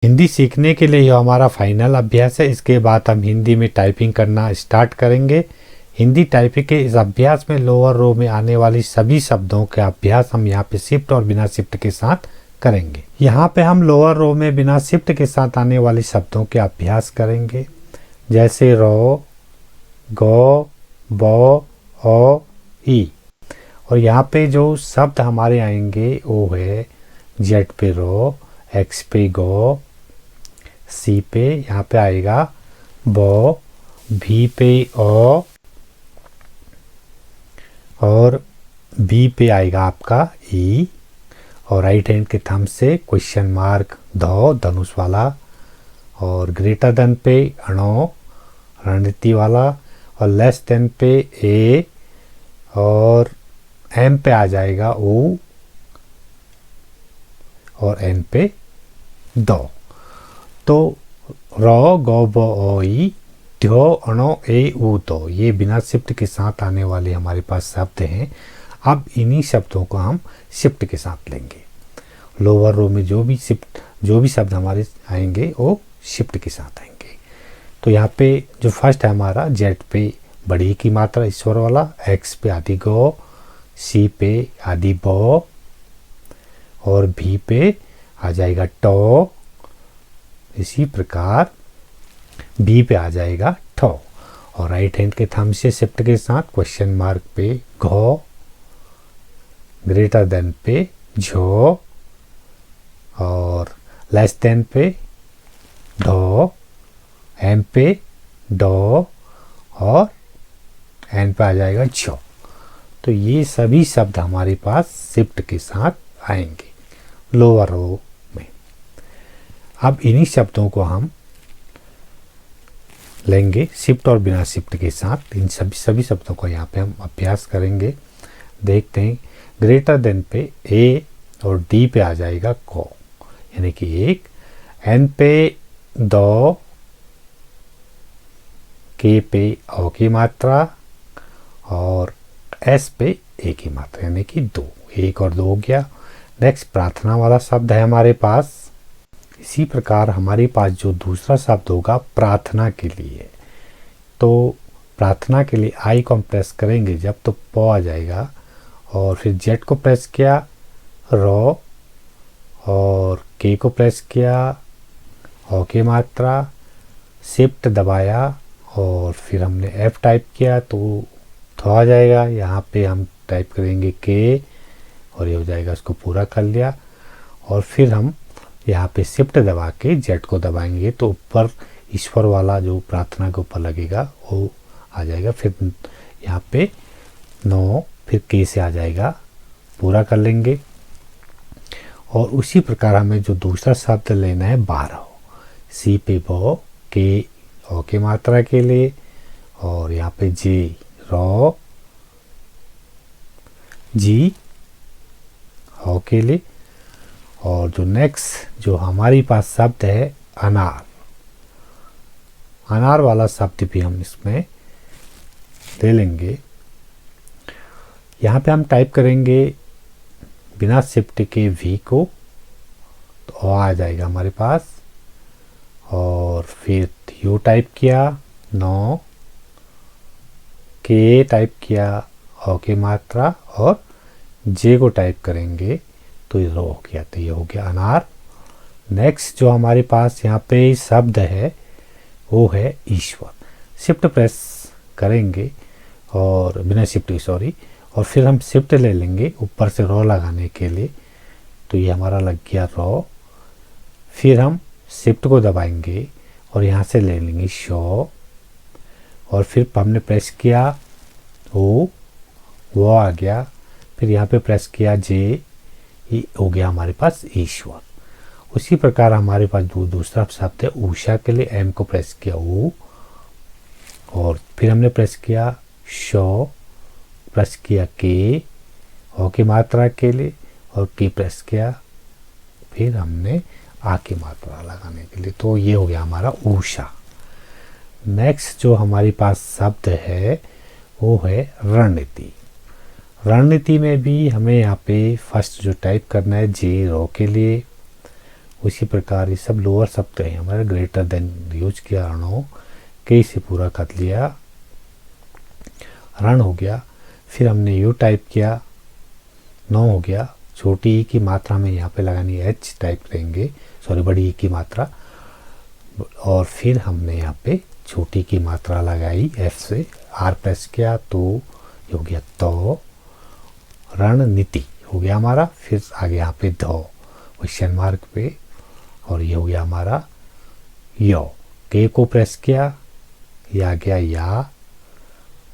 हिंदी सीखने के लिए यह हमारा फाइनल अभ्यास है। इसके बाद हम हिंदी में टाइपिंग करना स्टार्ट करेंगे। हिंदी टाइपिंग के इस अभ्यास में लोअर रो में आने वाली सभी शब्दों का अभ्यास हम यहाँ पे शिफ्ट और बिना शिफ्ट के साथ करेंगे। यहाँ पे हम लोअर रो में बिना शिफ्ट के साथ आने वाली शब्दों के अभ्यास करेंगे, जैसे रो, गो, बो, ओ, ई। और यहाँ पे जो शब्द हमारे आएंगे वो है जेड पे रो, एक्स पे गो, सी पे यहाँ पे आएगा बो, भी पे ओ, और बी पे आएगा आपका ई, और राइट हैंड के थंब से क्वेश्चन मार्क धो धनुष वाला, और ग्रेटर देन पे अणो रणनीति वाला, और लेस देन पे ए, और एम पे आ जाएगा ओ, और एन पे दो। तो रो, गो, बो, ओ, ई, ध्यो, अणो, ए, ऊ, दो, ये बिना शिफ्ट के साथ आने वाले हमारे पास शब्द हैं। अब इन्हीं शब्दों को हम शिफ्ट के साथ लेंगे। लोअर रो में जो भी शब्द हमारे आएंगे वो शिफ्ट के साथ आएंगे। तो यहाँ पे जो फर्स्ट है हमारा जेड पे बड़ी की मात्रा ईश्वर वाला, एक्स पे आदि गो, सी पे आदि बो, और भी पे आ जाएगा टो। इसी प्रकार बी पे आ जाएगा ठो, और राइट हैंड के थंब से शिफ्ट के साथ क्वेश्चन मार्क पे घो, ग्रेटर देन पे झो, और लेस देन पे ढो, एम पे डो, और एन पे आ जाएगा झो। तो ये सभी शब्द हमारे पास शिफ्ट के साथ आएंगे लोअर रो में। अब इन्हीं शब्दों को हम लेंगे शिफ्ट और बिना शिफ्ट के साथ। इन सभी शब्दों को यहाँ पे हम अभ्यास करेंगे। देखते हैं, ग्रेटर देन पे ए और डी पे आ जाएगा को, यानी कि एक, एन पे दो, के पे ओ की मात्रा, और एस पे ए की मात्रा, यानी कि दो। एक और दो हो गया। नेक्स्ट प्रार्थना वाला शब्द है हमारे पास। इसी प्रकार हमारे पास जो दूसरा शब्द होगा प्रार्थना के लिए, तो प्रार्थना के लिए आई को हम प्रेस करेंगे जब तो पो आ जाएगा, और फिर जेड को प्रेस किया रो, और के को प्रेस किया ओ की मात्रा, शिफ्ट दबाया, और फिर हमने एफ टाइप किया तो आ जाएगा। यहाँ पे हम टाइप करेंगे के, और ये हो जाएगा, इसको पूरा कर लिया। और फिर हम यहाँ पे शिफ्ट दबा के जेड को दबाएंगे तो ऊपर ईश्वर वाला जो प्रार्थना के ऊपर लगेगा वो आ जाएगा। फिर यहाँ पे नो, फिर के से आ जाएगा, पूरा कर लेंगे। और उसी प्रकार हमें जो दूसरा शब्द लेना है 12, सी पे बो, के ओ की मात्रा के लिए, और यहाँ पे जी रो, जी हो के लिए। और जो नेक्स्ट जो हमारी पास शब्द है अनार, अनार वाला शब्द भी हम इसमें ले लेंगे। यहाँ पे हम टाइप करेंगे बिना शिफ्ट के वी को, तो आ जाएगा हमारे पास, और फिर यू टाइप किया नो, के टाइप किया ओ की मात्रा, और जे को टाइप करेंगे तो ये रो हो गया। तो ये हो गया अनार। नेक्स्ट जो हमारे पास यहाँ पे शब्द है वो है ईश्वर। शिफ्ट प्रेस करेंगे, और बिना शिफ्ट सॉरी, और फिर हम शिफ्ट ले लेंगे ऊपर से रो लगाने के लिए, तो ये हमारा लग गया रो। फिर हम शिफ्ट को दबाएंगे और यहाँ से ले लेंगे शो, और फिर हमने प्रेस किया वो आ गया। फिर यहाँ पे प्रेस किया जे, ये हो गया हमारे पास ईश्वर। उसी प्रकार हमारे पास दूसरा शब्द है उषा के लिए, एम को प्रेस किया ओ, और फिर हमने प्रेस किया शो, प्रेस किया के ओ की मात्रा के लिए, और के प्रेस किया, फिर हमने आ की मात्रा लगाने के लिए। तो ये हो गया हमारा उषा। नेक्स्ट जो हमारे पास शब्द है वो है रणनीति। रणनीति में भी हमें यहाँ पे फर्स्ट जो टाइप करना है जे रो के लिए, उसी प्रकार ये सब लोअर शब्द है हमारा ग्रेटर देन यूज किया, रणो के से पूरा कर लिया, रण हो गया। फिर हमने यू टाइप किया, नो हो गया। छोटी ई की मात्रा में यहाँ पे लगानी है, एच टाइप करेंगे, सॉरी बड़ी ई की मात्रा, और फिर हमने यहाँ पे छोटी की मात्रा लगाई एफ से, आर प्रेस किया तो ये हो गया तो, रणनीति हो गया हमारा। फिर आगे यहाँ पे धो क्वेश्चन मार्क पे, और ये हो गया हमारा यो, के को प्रेस किया, ये आ गया या,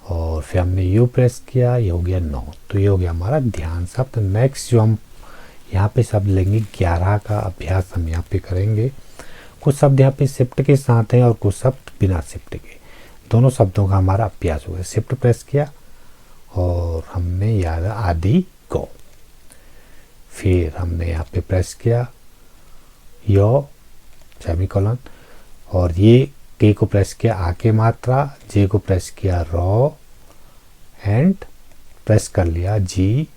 और फिर हमने यू प्रेस किया, ये हो गया नो। तो ये हो गया हमारा ध्यान शब्द। नेक्स्ट जो हम यहाँ पे शब्द लेंगे 11 का अभ्यास हम यहाँ पे करेंगे। कुछ शब्द यहाँ पे शिफ्ट के साथ हैं और कुछ शब्द बिना शिफ्ट के, दोनों शब्दों का हमारा अभ्यास हो गया। शिफ्ट प्रेस किया और हमने याद आदि को, फिर हमने यहाँ पे प्रेस किया यो सेमीकोलन, और ये के को प्रेस किया आके मात्रा, जे को प्रेस किया रॉ, एंड प्रेस कर लिया जी,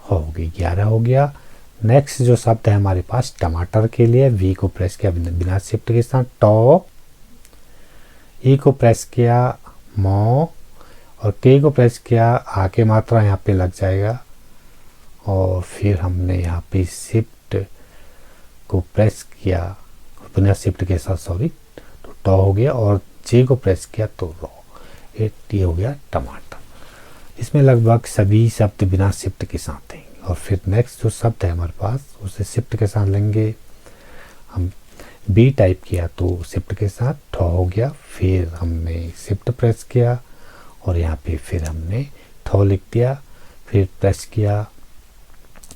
हो गई 11 हो गया। नेक्स्ट जो शब्द है हमारे पास टमाटर के लिए, वी को प्रेस किया बिना शिफ्ट के साथ टॉ, ई को प्रेस किया मो, और के को प्रेस किया आके मात्रा यहाँ पे लग जाएगा, और फिर हमने यहाँ पे शिफ्ट को प्रेस किया बिना शिफ्ट के साथ, सॉरी, तो टॉ हो गया, और जे को प्रेस किया तो रॉ, ये हो गया टमाटर। इसमें लगभग सभी शब्द बिना शिफ्ट के साथ हैं। और फिर नेक्स्ट जो शब्द है हमारे पास उसे शिफ्ट के साथ लेंगे। हम बी टाइप किया तो शिफ्ट के साथ ठो हो गया, फिर हमने शिफ्ट प्रेस किया और यहाँ पे फिर हमने ठो लिख दिया, फिर प्रेस किया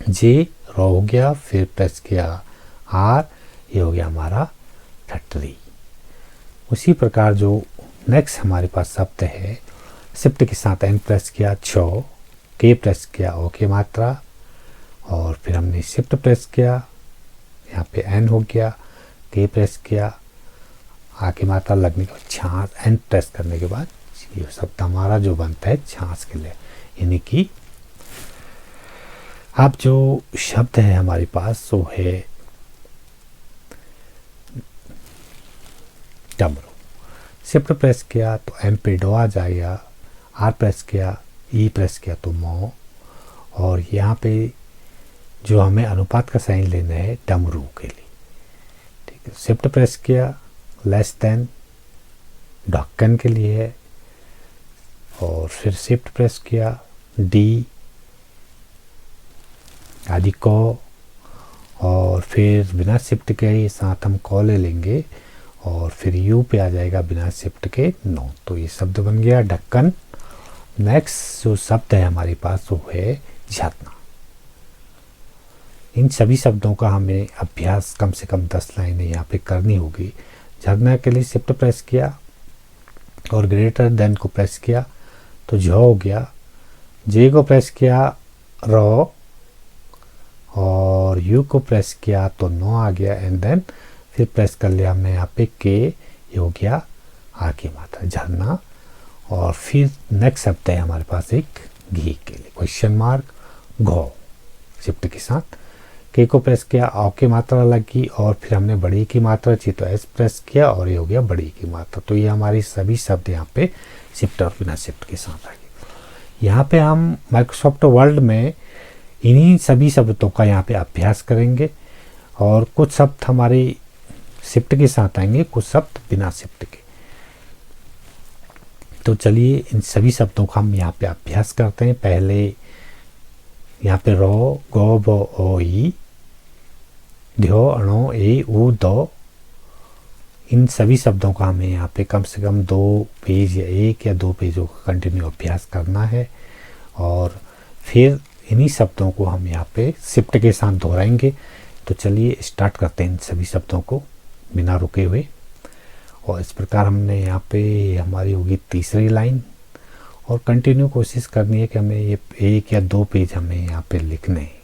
जे, रॉ हो गया, फिर प्रेस किया आर, ये हो गया हमारा ठटरी। उसी प्रकार जो नेक्स्ट हमारे पास शब्द है शिफ्ट के साथ एन प्रेस किया छो, के प्रेस किया ओ के मात्रा, और फिर हमने शिफ्ट प्रेस किया, यहाँ पे एन हो गया, के प्रेस किया आ की मात्रा लगने के बाद छाछ, एन प्रेस करने के बाद ये शब्द हमारा जो बनता है छाछ के लिए, यानी कि अब जो शब्द है हमारे पास वो है डमरू। शिफ्ट प्रेस किया तो एम पे डो आ जाएगा, आर प्रेस किया, ई प्रेस किया तो मो, और यहाँ पे जो हमें अनुपात का साइन लेना है डमरू के लिए, ठीक है। शिफ्ट प्रेस किया लेस देन ढक्कन के लिए है, और फिर शिफ्ट प्रेस किया डी आदि को, और फिर बिना शिफ्ट के साथ हम कॉ ले लेंगे, और फिर यू पे आ जाएगा बिना शिफ्ट के नो। तो ये शब्द बन गया ढक्कन। नेक्स्ट जो शब्द है हमारे पास वो है झरना। इन सभी शब्दों का हमें अभ्यास कम से कम 10 लाइनें यहाँ पे करनी होगी। झरना के लिए शिफ्ट प्रेस किया और ग्रेटर देन को प्रेस किया तो झ हो गया, जे को प्रेस किया रॉ, और यू को प्रेस किया तो नो आ गया, एंड देन फिर प्रेस कर लिया हमने यहाँ पे के, ये हो गया आ की मात्रा झरना। और फिर नेक्स्ट शब्द है हमारे पास एक घी के लिए, क्वेश्चन मार्क घो, शिफ्ट के साथ के को प्रेस किया, औ की मात्रा लगी, और फिर हमने बड़ी की मात्रा चाहिए तो एस प्रेस किया और ये हो गया बड़ी की मात्रा। तो ये हमारी सभी शब्द यहाँ पे शिफ्ट और बिना शिफ्ट के साथ आ गए। यहाँ पे हम माइक्रोसॉफ्ट वर्ड में इन्हीं सभी शब्दों का यहाँ पे अभ्यास करेंगे, और कुछ शब्द हमारे शिफ्ट के साथ आएंगे, कुछ शब्द बिना शिफ्ट के। तो चलिए इन सभी शब्दों का हम यहाँ पे अभ्यास करते हैं। पहले यहाँ पे रो गो बो ओ ई ध्यो अणो ए ऊ दो, इन सभी शब्दों का हमें यहाँ पे कम से कम 2 पेज या 1 या 2 पेजों का कंटिन्यू अभ्यास करना है, और फिर इन्हीं शब्दों को हम यहाँ पे शिफ्ट के साथ दोहराएंगे। तो चलिए स्टार्ट करते हैं इन सभी शब्दों को बिना रुके हुए। और इस प्रकार हमने यहाँ पे हमारी होगी तीसरी लाइन, और कंटिन्यू कोशिश करनी है कि हमें ये 1 या 2 पेज हमें यहाँ पे लिखने हैं,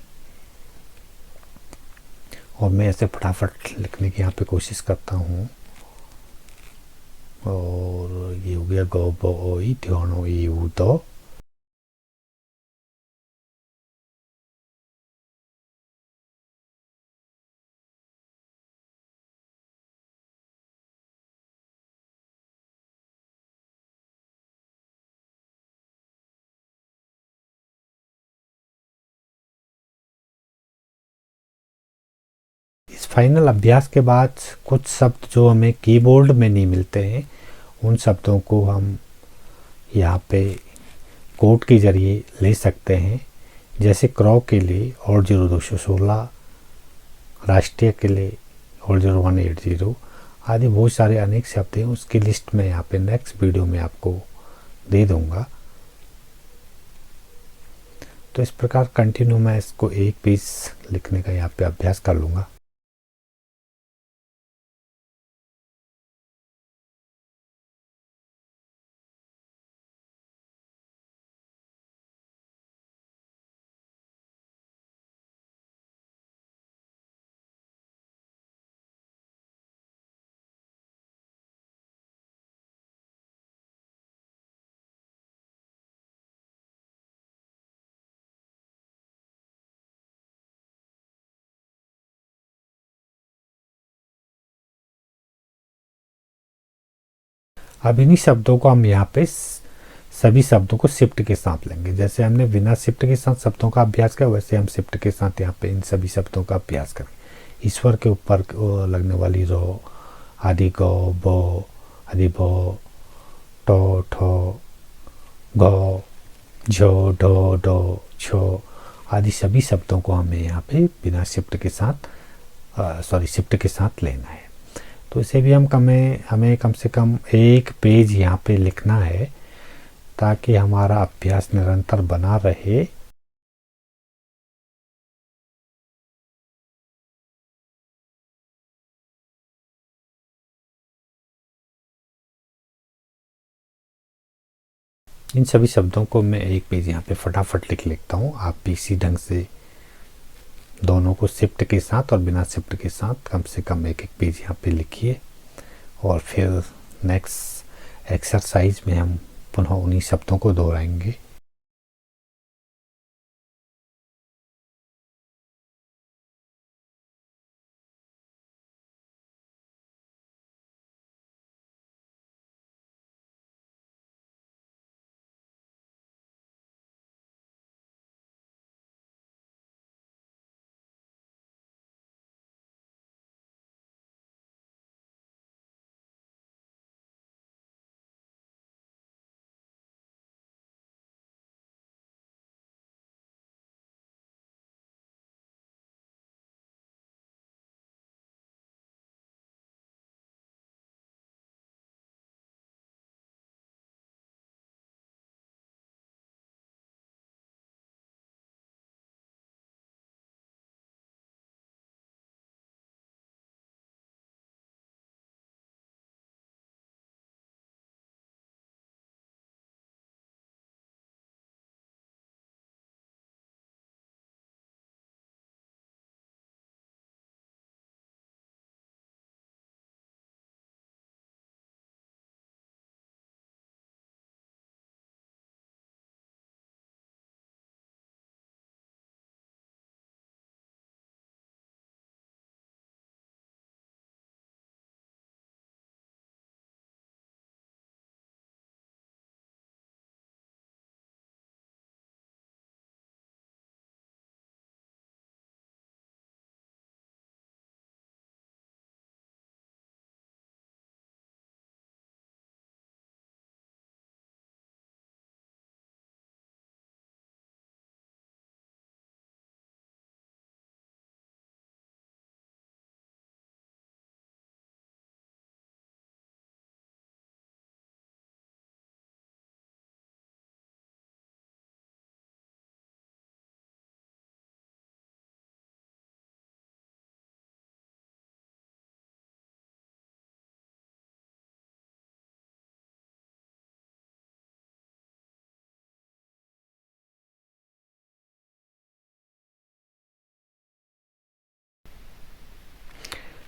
और मैं ऐसे फटाफट लिखने की यहाँ पे कोशिश करता हूँ। और ये हो गया गो बो ओ ई ध्योनो ई ऊ दो, फाइनल अभ्यास के बाद कुछ शब्द जो हमें कीबोर्ड में नहीं मिलते हैं उन शब्दों को हम यहाँ पे कोड के ज़रिए ले सकते हैं। जैसे क्रॉ के लिए और 0216, राष्ट्रीय के लिए और 0180 आदि बहुत सारे अनेक शब्द हैं। उसकी लिस्ट मैं यहाँ पे नेक्स्ट वीडियो में आपको दे दूँगा। तो इस प्रकार कंटिन्यू मैं इसको एक पेज लिखने का यहाँ पे अभ्यास कर लूँगा। अब इन्हीं शब्दों को हम यहाँ पे सभी शब्दों को शिफ्ट के साथ लेंगे। जैसे हमने बिना शिफ्ट के साथ शब्दों का अभ्यास किया वैसे हम शिफ्ट के साथ यहाँ पे इन सभी शब्दों का अभ्यास करेंगे। ईश्वर के ऊपर लगने वाली रो, आदि गौ, बो, आदि भो, टो, ठो, गौ, झो, ढो, डो, छो आदि सभी शब्दों को हमें यहाँ पे बिना शिफ्ट के साथ शिफ्ट के साथ लेना है। तो इसे भी हमें कम से कम एक पेज यहाँ पे लिखना है ताकि हमारा अभ्यास निरंतर बना रहे। इन सभी शब्दों को मैं एक पेज यहाँ पे फटाफट लिख लेता हूँ। आप भी इसी ढंग से दोनों को शिफ्ट के साथ और बिना शिफ्ट के साथ कम से कम एक पेज यहाँ पे लिखिए और फिर नेक्स्ट एक्सरसाइज में हम पुनः उन्हीं शब्दों को दोहराएंगे।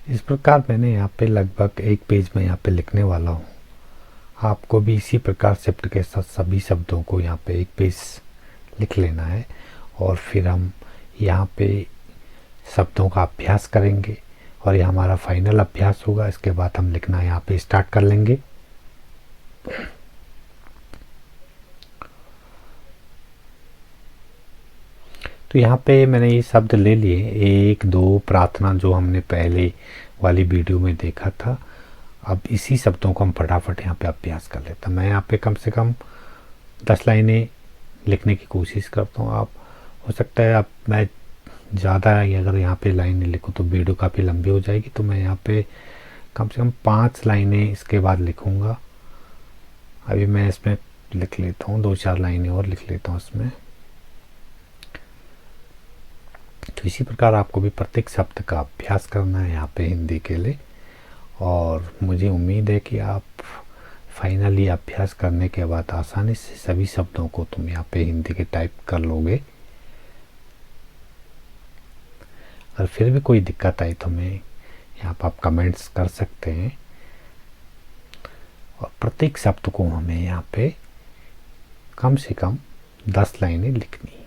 इस प्रकार मैंने यहाँ पे लगभग एक पेज में यहाँ पे लिखने वाला हूँ। आपको भी इसी प्रकार शिफ्ट के साथ सभी शब्दों को यहाँ पे एक पेज लिख लेना है और फिर हम यहाँ पे शब्दों का अभ्यास करेंगे और ये हमारा फाइनल अभ्यास होगा। इसके बाद हम लिखना यहाँ पे स्टार्ट कर लेंगे। तो यहाँ पे मैंने ये शब्द ले लिए, एक दो प्रार्थना जो हमने पहले वाली वीडियो में देखा था। अब इसी शब्दों को हम फटाफट यहाँ पे अभ्यास कर लेते हैं। मैं यहाँ पे कम से कम 10 लाइनें लिखने की कोशिश करता हूँ। आप हो सकता है आप मैं ज़्यादा अगर यहाँ पे लाइनें लिखूँ तो वीडियो काफ़ी लंबी हो जाएगी, तो मैं यहाँ पे कम से कम 5 लाइनें इसके बाद लिखूँगा। अभी मैं इसमें लिख लेता हूँ, 2-4 लाइनें और लिख लेता हूँ इसमें। तो इसी प्रकार आपको भी प्रत्येक शब्द का अभ्यास करना है यहाँ पे हिंदी के लिए, और मुझे उम्मीद है कि आप फाइनली अभ्यास करने के बाद आसानी से सभी शब्दों को तुम यहाँ पे हिंदी के टाइप कर लोगे। अगर फिर भी कोई दिक्कत आई तो हमें यहाँ पर आप कमेंट्स कर सकते हैं, और प्रत्येक शब्द को हमें यहाँ पे कम से कम 10 लाइनें लिखनी है।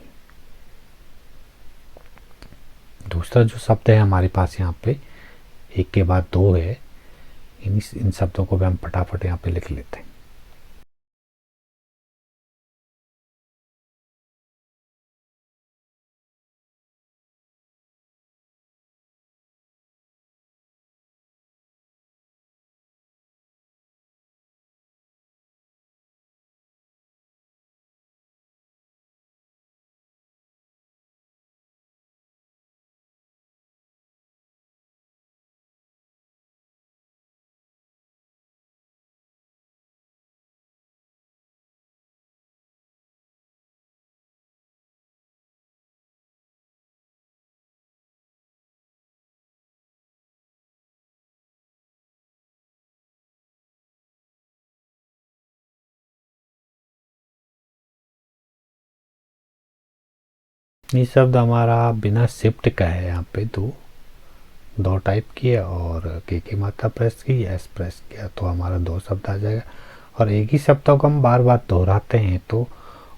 दूसरा जो शब्द है हमारे पास यहाँ पे एक के बाद दो है, इन शब्दों को भी हम फटाफट यहाँ पे लिख लेते हैं। ये शब्द हमारा बिना शिफ्ट का है, यहाँ पे दो टाइप की है, और के मात्रा प्रेस की, एस प्रेस किया तो हमारा 2 शब्द आ जाएगा। और एक ही शब्द को हम बार बार दोहराते हैं तो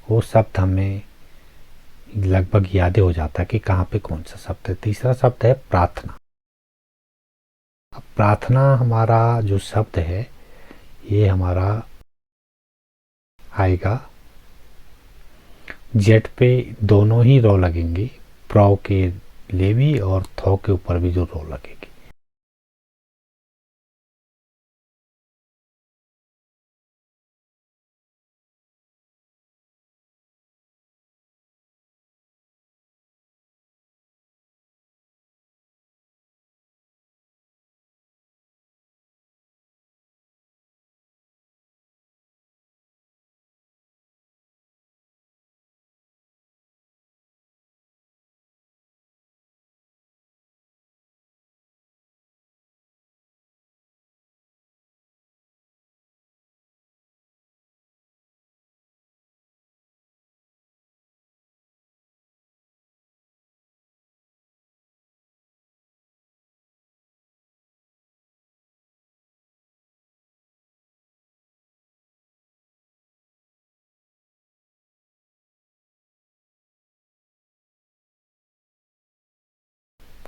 वो शब्द हमें लगभग याद हो जाता है कि कहाँ पे कौन सा शब्द है। तीसरा शब्द है प्रार्थना। अब प्रार्थना हमारा जो शब्द है ये हमारा आएगा, जेट पे दोनों ही रो लगेंगी, प्रो के लिए भी और थो के ऊपर भी जो रो लगेगी।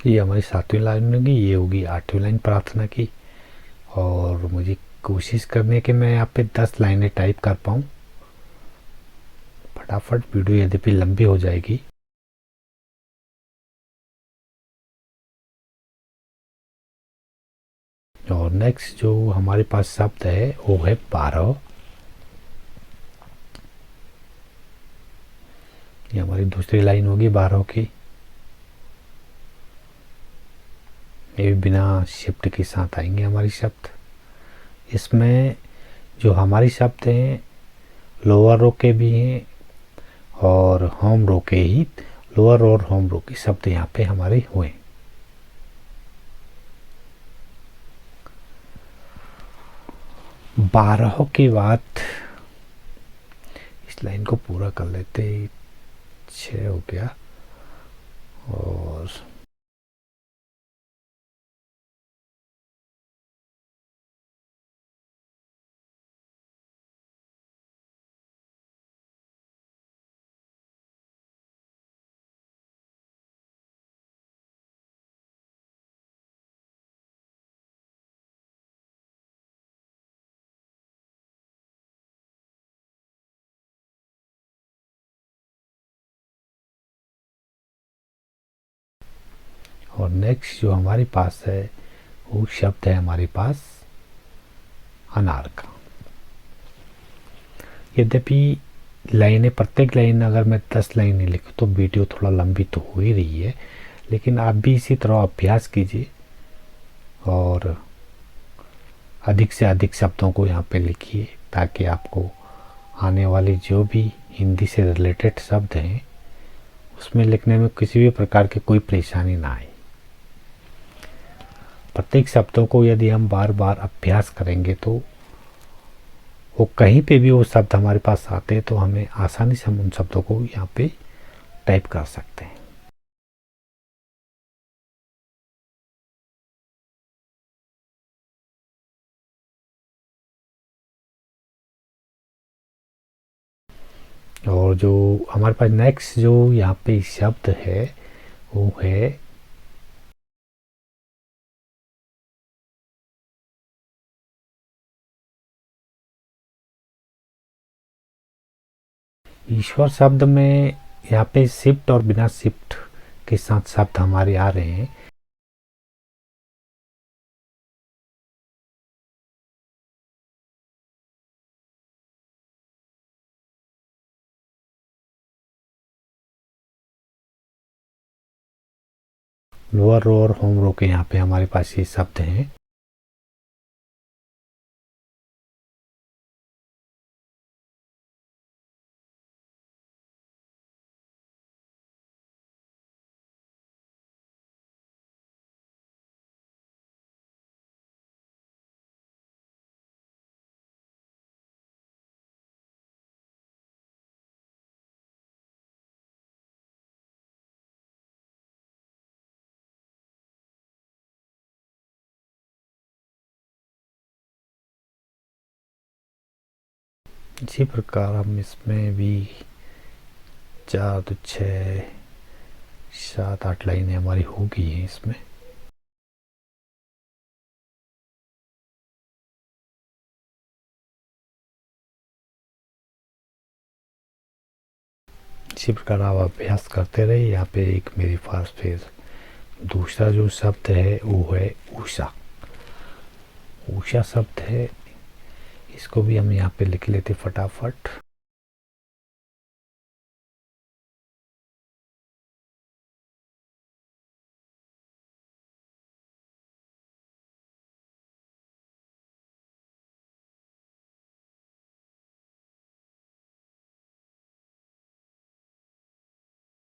ये हमारी 7वीं लाइन होगी, ये होगी 8वीं लाइन प्रार्थना की। और मुझे कोशिश करनी है कि मैं यहाँ पे 10 लाइनें टाइप कर पाऊँ फटाफट। वीडियो यद्यपि लंबी हो जाएगी। और नेक्स्ट जो हमारे पास शब्द है वो है 12। ये हमारी दूसरी लाइन होगी 12 की। ये भी बिना शिफ्ट के साथ आएंगे हमारी शब्द। इसमें जो हमारी शब्द हैं लोअर रो के भी हैं और होम रो के ही, लोअर और होम रो के शब्द यहाँ पे हमारे हुए। 12 के बाद इस लाइन को पूरा कर लेते, 6 हो गया। और और नेक्स्ट जो हमारे पास है वो शब्द है हमारे पास अनार का। यद्यपि लाइनें, प्रत्येक लाइन अगर मैं 10 लाइनें लिखूँ तो वीडियो थोड़ा लंबी तो हो ही रही है, लेकिन आप भी इसी तरह अभ्यास कीजिए और अधिक से अधिक शब्दों को यहाँ पे लिखिए, ताकि आपको आने वाले जो भी हिंदी से रिलेटेड शब्द हैं उसमें लिखने में किसी भी प्रकार की कोई परेशानी ना आए। प्रत्येक शब्दों को यदि हम बार बार अभ्यास करेंगे तो वो कहीं पे भी वो शब्द हमारे पास आते हैं तो हमें आसानी से हम उन शब्दों को यहाँ पे टाइप कर सकते हैं। और जो हमारे पास नेक्स्ट जो यहाँ पे शब्द है वो है ईश्वर। शब्द में यहाँ पे शिफ्ट और बिना शिफ्ट के साथ शब्द हमारे आ रहे हैं। लोअर रो और होम रो के यहाँ पे हमारे पास ये शब्द हैं। इसी प्रकार हम इसमें भी 4 तो 6 7 8 लाइनें हमारी हो गई हैं इसमें। इसी प्रकार आप अभ्यास करते रहिए। यहाँ पे एक मेरे पास फिर दूसरा जो शब्द है वो है उषा। उषा शब्द है, इसको भी हम यहाँ पे लिख लेते फटाफट।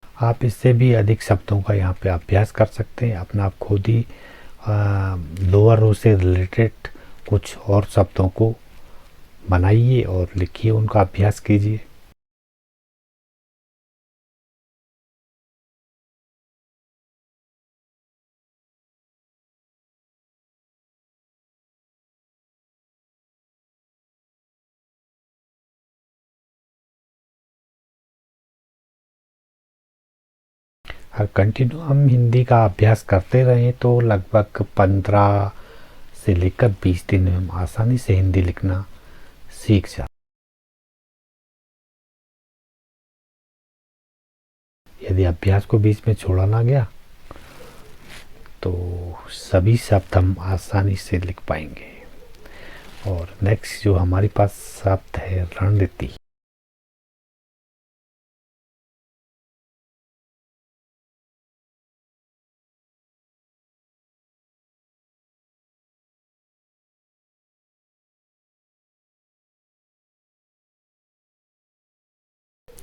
आप इससे भी अधिक शब्दों का यहाँ पे अभ्यास कर सकते हैं। अपना आप खुद ही लोअर रो से रिलेटेड कुछ और शब्दों को बनाइए और लिखिए, उनका अभ्यास कीजिए। और कंटिन्यू हम हिंदी का अभ्यास करते रहें तो लगभग 15 से लेकर 20 दिन में हम आसानी से हिंदी लिखना सीख जाते। यदि अभ्यास को बीच में छोड़ा ना गया तो सभी शब्द हम आसानी से लिख पाएंगे। और नेक्स्ट जो हमारे पास शब्द है रणनीति।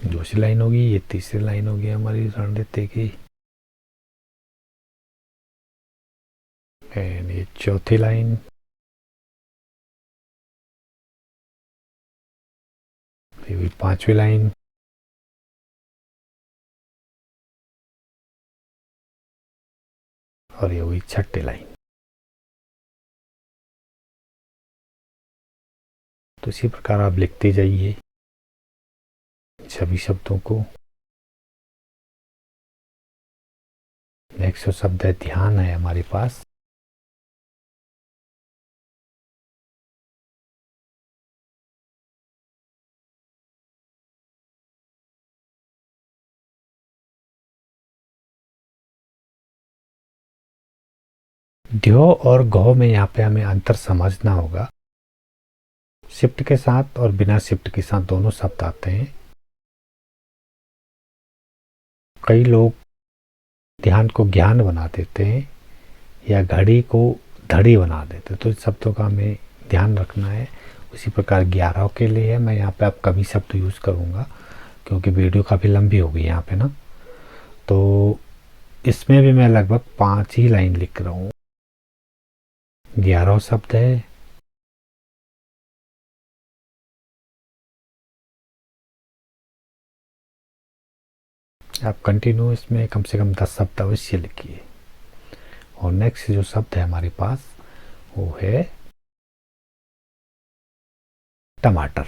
दूसरी लाइन होगी, ये तीसरी लाइन होगी हमारी रणनीति की, एंड ये चौथी लाइन, ये भी पांचवी लाइन, और ये हुई छठी लाइन। तो इसी प्रकार आप लिखते जाइए सभी शब्दों को। नेक्स्ट जो शब्द है ध्यान है हमारे पास। ढ्यो और घो में यहाँ पे हमें अंतर समझना होगा। शिफ्ट के साथ और बिना शिफ्ट के साथ दोनों शब्द आते हैं। कई लोग ध्यान को ज्ञान बना देते हैं या घड़ी को धड़ी बना देते हैं, तो इन शब्दों का हमें ध्यान रखना है। उसी प्रकार 11 के लिए है, मैं यहाँ पे अब कभी शब्द यूज़ करूँगा क्योंकि वीडियो काफ़ी लंबी हो गई यहाँ पे ना। तो इसमें भी मैं लगभग 5 ही लाइन लिख रहा हूँ। 11 शब्द है। आप कंटिन्यू इसमें कम से कम 10 शब्द अवश्य लिखिए। और नेक्स्ट जो शब्द है हमारे पास वो है टमाटर।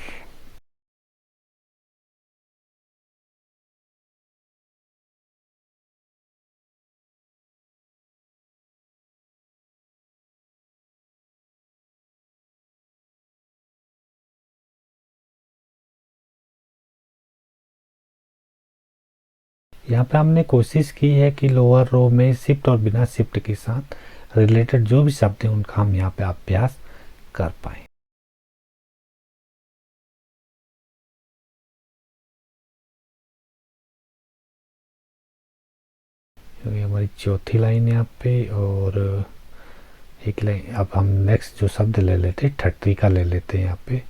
यहाँ पे हमने कोशिश की है कि लोअर रो में शिफ्ट और बिना शिफ्ट के साथ रिलेटेड जो भी शब्द हैं उनका हम यहाँ पे अभ्यास कर पाए। ये हमारी चौथी लाइन है यहाँ पे। और एक लाइन अब हम नेक्स्ट जो शब्द ले लेते हैं 30 का ले लेते हैं यहाँ पे।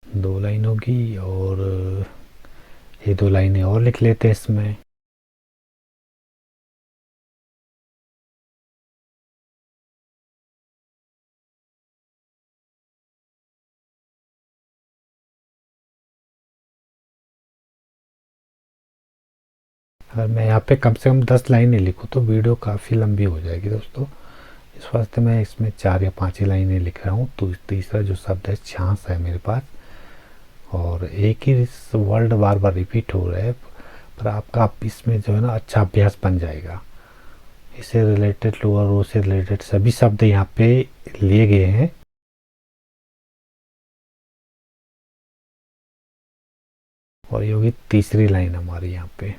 दो लाइन होगी और ये दो लाइनें और लिख लेते हैं इसमें। अगर मैं यहाँ पे कम से कम 10 लाइनें लिखूँ तो वीडियो काफ़ी लंबी हो जाएगी दोस्तों। इस वास्ते मैं इसमें 4 या 5 ही लाइनें लिख रहा हूँ। तो तीसरा जो शब्द है छाछ है मेरे पास, और एक ही वर्ड बार बार रिपीट हो रहा है, पर आपका इसमें जो है ना अच्छा अभ्यास बन जाएगा। इससे रिलेटेड लोअर रो से रिलेटेड सभी शब्द यहाँ पे लिए गए हैं। और ये होगी तीसरी लाइन हमारी यहाँ पे।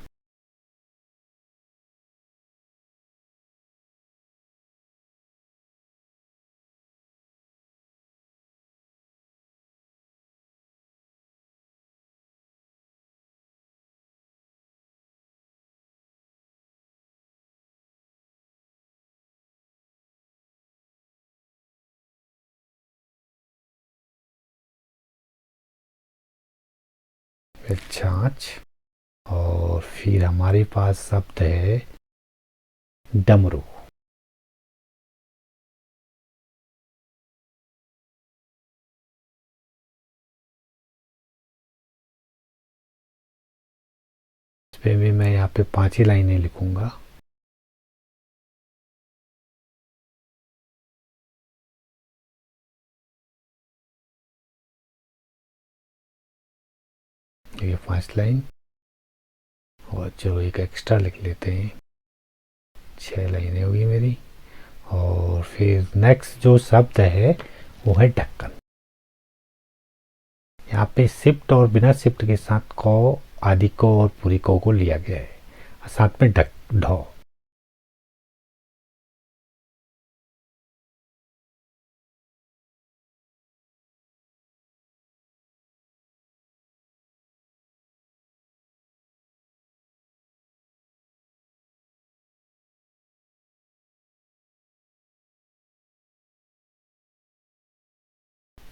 छाछ। और फिर हमारे पास शब्द है डमरू। इस पे भी मैं यहाँ पे 5 ही लाइनें लिखूंगा। ये 5 लाइन, और चलो एक एक्स्ट्रा लिख लेते हैं। 6 लाइनें होगी मेरी। और फिर नेक्स्ट जो शब्द है वो है ढक्कन। यहाँ पे शिफ्ट और बिना शिफ्ट के साथ को, आदि को और पूरी को लिया गया है, साथ में ढक ढो।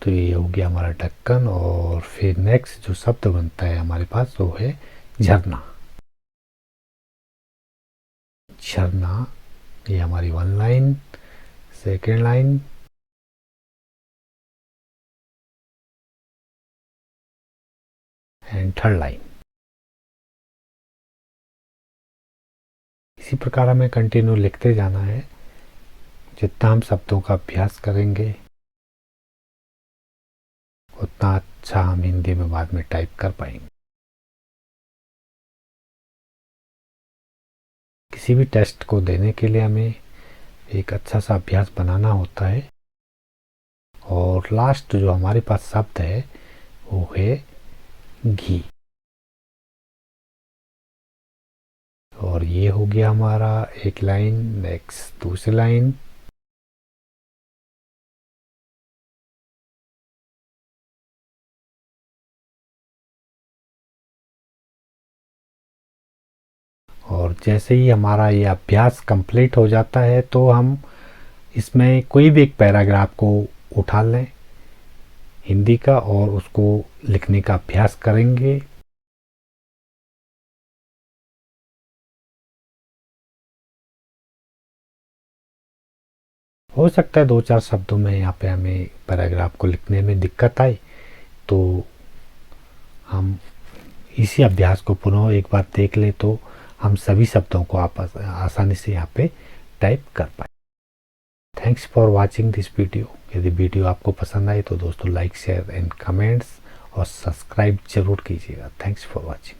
तो ये हो गया हमारा ढक्कन। और फिर नेक्स्ट जो शब्द बनता है हमारे पास वो है झरना। झरना, ये हमारी 1 line, second line, and third line. इसी प्रकार हमें कंटिन्यू लिखते जाना है। जितना हम शब्दों का अभ्यास करेंगे उतना अच्छा हम हिंदी में बाद में टाइप कर पाएंगे। किसी भी टेस्ट को देने के लिए हमें एक अच्छा सा अभ्यास बनाना होता है। और लास्ट जो हमारे पास शब्द है वो है घी। और ये हो गया हमारा एक लाइन। नेक्स्ट दूसरी लाइन। और जैसे ही हमारा ये अभ्यास कंप्लीट हो जाता है तो हम इसमें कोई भी एक पैराग्राफ को उठा लें हिंदी का और उसको लिखने का अभ्यास करेंगे। हो सकता है 2-4 शब्दों में यहाँ पे हमें पैराग्राफ को लिखने में दिक्कत आई, तो हम इसी अभ्यास को पुनः एक बार देख ले तो हम सभी शब्दों को आपस आसानी से यहाँ पे टाइप कर पाए। Thanks for watching this video. यदि वीडियो आपको पसंद आए तो दोस्तों लाइक शेयर एंड कमेंट्स और सब्सक्राइब जरूर कीजिएगा। Thanks for watching.